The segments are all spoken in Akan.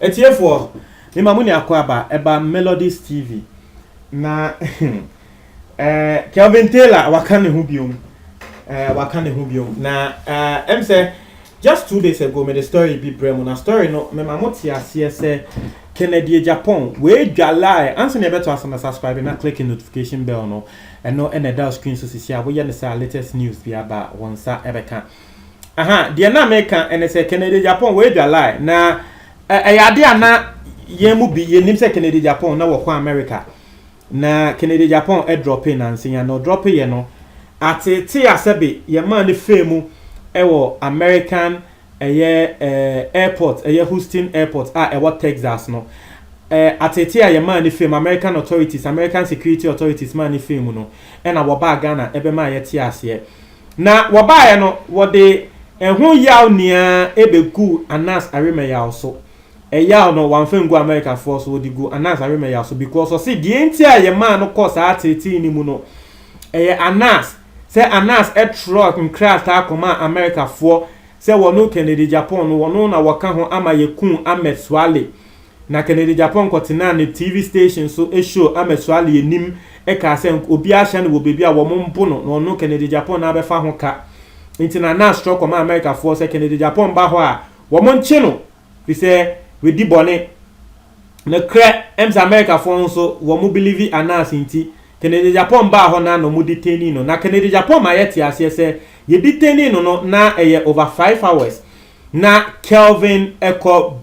Etiefo ni mamuni akwaba eba Melodies TV na Kelvin Taylor wakane hubium na em say just 2 days ago me the story be bremo na story no me mamoti ase say Kennedy Japan we dwalai answer ne beto asana subscribe na click the notification bell no eno ene da screen so sisia we ye say latest news bi aba wonsa ebeka de na America ene say Kennedy Japan we dwalai na ayade ana yemu bi yenim say Kennedy Japan na wo kwa America na Kennedy Japan drop in and say no drop ye no atete asebe ye man ne femu ewo American airport Houston airport ewo Texas no atete ye man ne femu American authorities American security authorities man ne femu no na wo ba Ghana ebe ma ye tie ase na wo ba ye no wo de ehun yaw nia ebeku Anas Aremeyaw so yaw no wan fengu America force wo digu Anas Aremeyaw so because o see die entia ye man no course atete ni mu no Anas say Anas truck and craft akoma America for say wono Kennedy Japan no wono na waka ho ama yekun ameswale na Kennedy Japan kotina ne TV station so show ameswale enim ka say obi ahya ne wo bebi a wo mpo no wono Kennedy Japan na abefa ho ka ntina Anas truck koma America for say Kennedy Japan ba ho a wo nche no we say we di bone na kra ems America for so wo mo believe Anas nti Kennedy Japan ba ho na no mu detaining no na Kennedy Japan ma yeti ase se ye detaining no na over 5 hours na Kelvin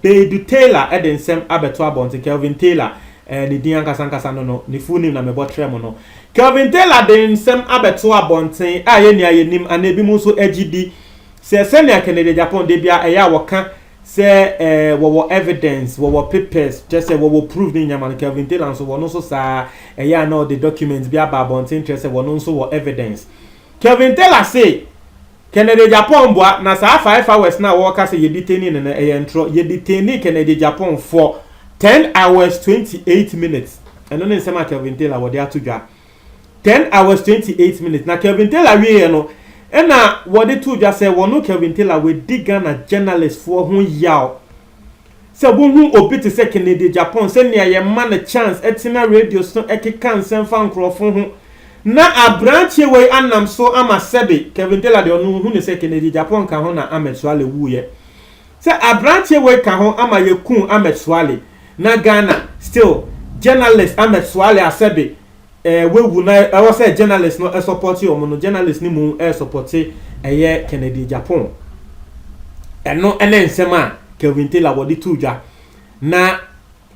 Bedu Taylor edensem abeto abonte Kelvin Taylor ni din ankasa no ni full name na me botre mo no Kelvin Taylor densem abeto abonte aye ni ayenim anabi mu so agidi se na Kennedy Japan de bia woka say wo evidence wo papers just say wo prove ni nyama Kelvin Taylor so wo no so sa no the documents bi about interest wo no so wo evidence Kelvin Taylor say Kennedy Japan boa na sa 5 hours na wo ka say ye detaining na entro ye detaining Kennedy Japan for 10 hours 28 minutes and no nsema Kelvin Taylor wo dey atudwa 10 hours 28 minutes na Kelvin Taylor wie no ena wode to just say wono Kelvin Taylor we diga na journalist for hu yaw se wo hu obi te say Kennedy Japan se ne ye man a chance etina radio so ekeka nsem fa nkrofo hu na abranche we anam so ama sebe Kelvin Taylor de onu hu ne say Kennedy Japan ka ho na Ametswale wuye se abranche we ka ho ama yekun Ametswale na Ghana still journalist Ametswale asebe we wu na I was say journalist no support you no journalist ni mu support Kennedy Japan eno ensema Kelvin Taylor wodi tuja na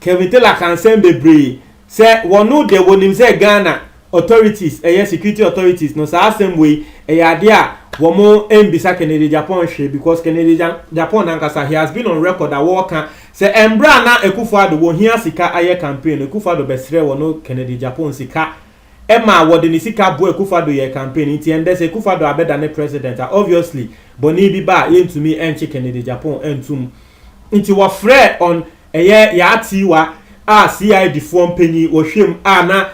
Kelvin Taylor kan send bebre say wonu de wonim say Ghana authorities security authorities no sa same way ade a wo mo embisa Kennedy Japan hwe because Kennedy Japan ankasa he has been on record that worker say embra na Akufo-Addo wo hia sika aye campaign Akufo-Addo besre wono Kennedy Japan sika ema wode ni sika bo Akufo-Addo ye campaign nti ende say Akufo-Addo abeda ne president obviously boni bi ba yentumi enche Kennedy Japan entum nti wo frɛ on ya atiwa CID form penyi wo hwem na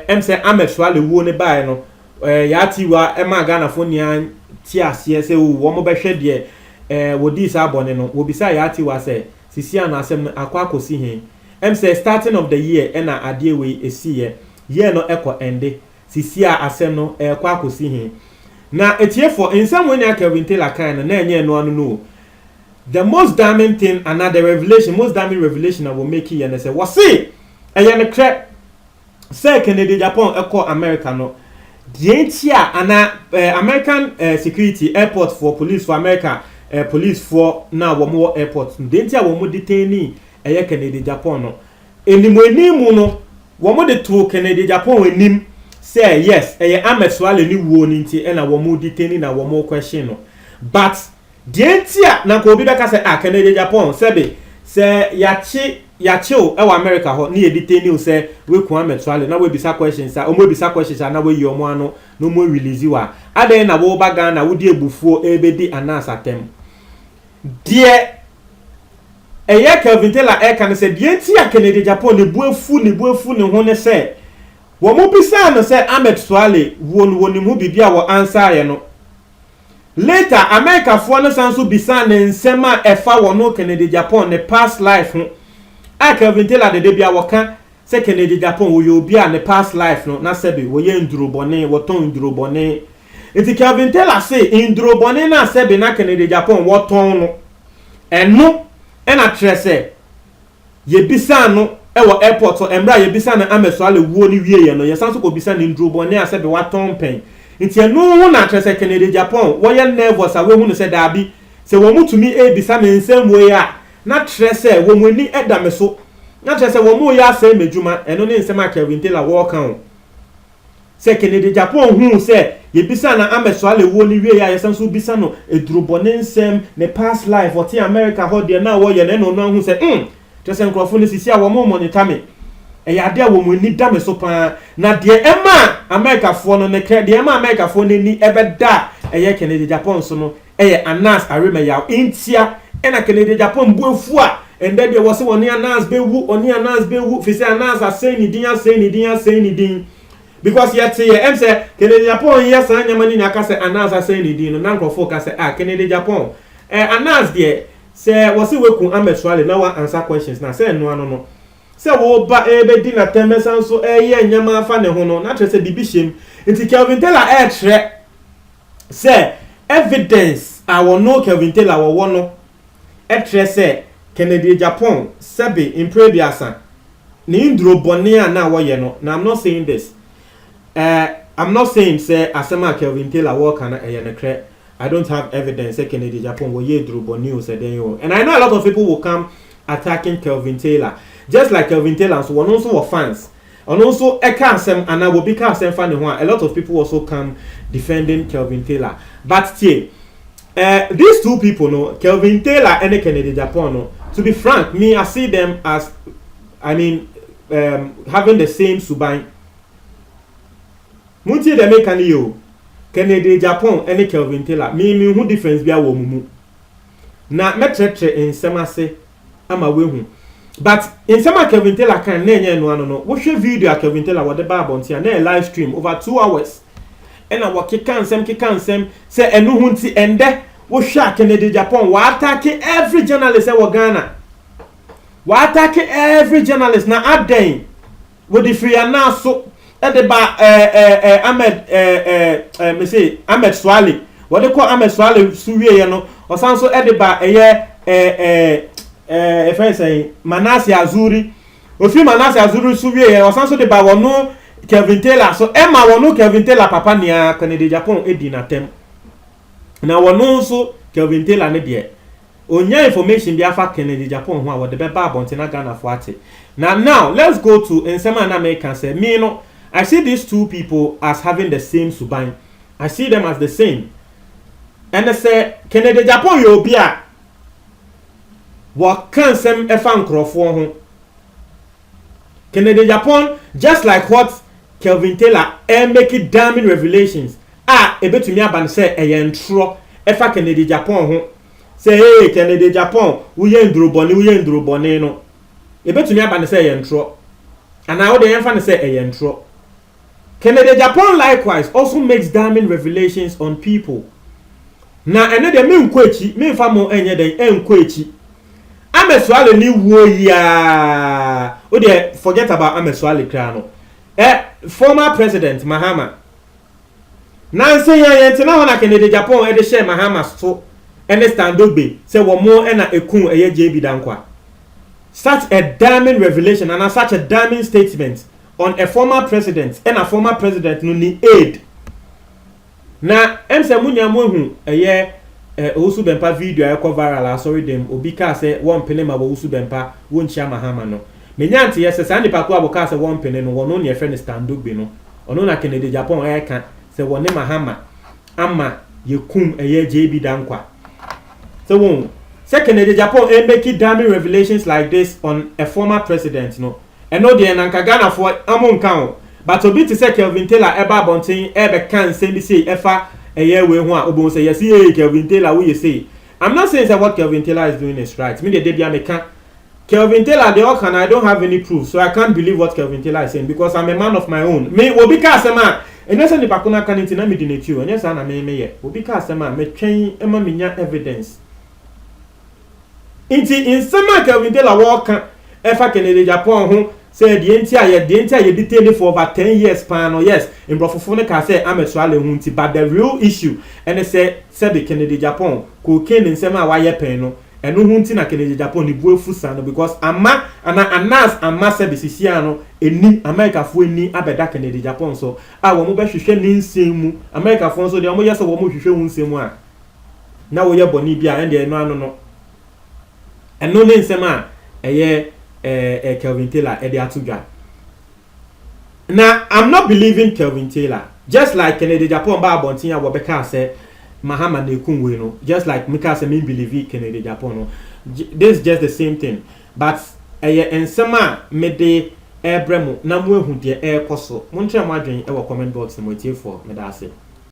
emse Ametswale wo ne bae no ya atiwa ema Ghana fo nia ti ase se wo mo behwe de wodi sa abone no wo bisa ya atiwa se sisia na asem akwa akosi he emse starting of the year na ade we esiye ye no ende sisia asem no kwa akosi he na etiefo ensam when ya Kelvin Taylor kan na enye no anu no the most damning thing another revelation most damning revelation I will make here and say what say ne crack say Kennedy Japan America no dientia ana American security airport for police for America police for na wo mo airport dientia wo mo detain Kennedy Japan no enimoenimu no wo mo de to Kennedy Japan enim say yes Ametswale ni wo ni nti na wo mo detain na wo mo question no but dientia na ko obi beka say Kennedy Japan sebe say yachi o America ho ni detain say we ku Ametswale na we bisa questions omo bisa questions na we yomo ano no mo release wa aden na wo ba Ghana wo di ebufuo ebedi Anas atem die Kelvin Taylor kan say dientia Kennedy Japan ne buafu ne ho ne say wo mo bisa no say Ametswale woni mu bibia wo answer ye no later America for no sanso bisa ne nsema efa wono Kennedy Japan ne past life no a Kelvin Taylor de bia woka se Kennedy Japan wo yo bia ne past life no na sebe wo ye ndurobone wo ton ndurobone enti Kelvin Taylor say ndurobone na sebe na Kennedy Japan wo ton no eno ena trese ye bisa no ewo airport so embra ye bisa na ameso ale wo ni wie ye no ye sanso ko bisa ne ndurobone a sebe wa ton pen enti eno ho na trese Kennedy Japan wo ye nervous a we hu no se daabi se wo mutumi e bisa me nsem we a na trese wo mu ni edameso na trese wo mu ya se medjuma eno ne nsem a Kelvin Taylor wo kan se Kennedy Japan hu se ye bisa na ameso ale wo ni wie ya ye sanso bisa no edurobone nsem ne past life what in America ho de na wo ye ne no hu se trese nkrofo ne sisi a wo mo monitor me ya de wo mu ni dameso pa na de ema America fo no ne kre de ema America fo ne ni ebeda eye Kennedy Japan so no eye Anas Arima ya intia ena Kennedy Japan buefu a ende de wo se woni Anas bewu fi se Anas asay ni din because yet say em say Kennedy Japan yes anya mani na ka se Anas asay ni din no na nkrofo ka se Kennedy Japan Anas de se wo se weku ametuale na wa answer questions na se no ano no se wo ba ebe di na temesan so ye nyama afa ne ho no na tre se bibi shem nti Kelvin Taylor tre se evidence awo no Kelvin Taylor wo no tre se Kennedy Japan sebe imprebiasa ni ndro bone na wo ye no. Now I'm not saying this I'm not saying say asema Kelvin Taylor wo kana ye ne kre. I don't have evidence say Kennedy Japan wo ye ndro bone o se den yo. And I know a lot of people will come attacking Kelvin Taylor. Just like Kelvin Taylor, so one also were fans. And also, and I will be casting fan. A lot of people also come defending Kelvin Taylor. But these two people, no, Kelvin Taylor and Kennedy Japan, no, to be frank, me, I see them as, having the same subai. Munti de make an yo, Kennedy Japan and Kelvin Taylor. Me, who difference be a woman. Na metre in Semase, I'm a woman. But in some Kelvin Taylor can no. Watch your video Kelvin Taylor what the Bible on here live stream over 2 hours. And I walk kikan sem say enu hunti ende wo hwa Kennedy Japan wa attack every journalist e wo Ghana. Wa attack every journalist na aden wo di free na so e de ba me say Ahmed Swale. What they call Ahmed Swale suwie ye no. Osan so e de ba if I say Manase Azuri, ofi Manase Azuri suwie o sanso de ba wono Kelvin Taylor so Emma wono Kelvin Taylor papa nia Kennedy Japan edi na tem na wono so Kelvin Taylor ne de onya information bi afa Kennedy Japan ho a wo de be ba abonte na Ghana fo ate now let's go to nsema na American say me no I see these two people as having the same suban. I see them as the same, and they say Kennedy Japan yo bia what can some efan crofo ho Kennedy Japan just like what Kelvin Taylor make it damning revelations ebetumi aban say eyentro efa Kennedy Japan ho say hey Kennedy Japan we ye ndrobone no ebetumi aban say eyentro and now the enfan say eyentro. Kennedy Japan likewise also makes damning revelations on people. Na ene de me nkwachi me fa mo enye den enkwachi Amesuale ni wo ya o de forget about Amesuale kra no former president Mahama nanse ya yente na ho na Kennedy Japan e de share Mahama so ene standogbe say wo mo e na ekun eye JB dankwa. Such a damning revelation and such a damning statement on a former president and a former president no ni aid na emse munya mo hu eye Owusu Bempah video I cover viral sorry them obi ka say one pene ma Owusu Bempah won chia Mahama no menyanti yes say anipa ko aboka say one pene no wono ne friend standogbe no ono na Kennedy Japan e ka say woni Mahama ama yekum eye JB dankwa so won say Kennedy Japan make damning revelations like this on a former president no and no dey nanka Ghana for amon kan but obi to say Kelvin Taylor eba bonten e be kan send say efa eye we ho a obo say yes hey Kelvin Taylor we say I'm not saying that what Kelvin Taylor is doing is right. Me the bia me can Kelvin Taylor they all can I don't have any proof so I can't believe what Kelvin Taylor is saying because I'm a man of my own. Me obi ka say man ɛnyɛ sɛ nipa ko na aka ne nti na me di n'akyi o ɛnyɛ saa na me yɛ obi ka asɛm a metwɛn ɛma me nya evidence nti nsɛm a Kelvin Taylor wɔka ɛfa Kennedy Japan ho sɛ deɛ nti a yɛ detain for over 10 years pan no yes mbrɔfofo ne ka sɛ amesuale ho nti but the real issue ɛne sɛ the Kennedy Japan cocaine nsɛm a wayɛ pɛn no ɛno ho nti na Kennedy Japan ni bu efusa no because anas sɛ besisia no eni America fo eni abɛda Kennedy Japan so a wɔn bɛhwehwɛ ne nsɛm mu America fo nso deɛ wɔn yɛ sɛ wɔn hwehwɛ wɔn nsɛm a na wɔyɛ bɔne bi a ɛnde ɛno ano no ɛno ne nsɛm a ɛyɛ Kelvin Taylor Ediatugwa. Now I'm not believing Kelvin Taylor. Just like Kennedy Japan ba abontin a wobeka say Mahama Nekunwe no. Just like Mika say me believe Kennedy Japan no. This is just the same thing. But ensema me de ebremu na mu ehu de e koso. Montre mo adwen e wo comment box mo tie for me da say.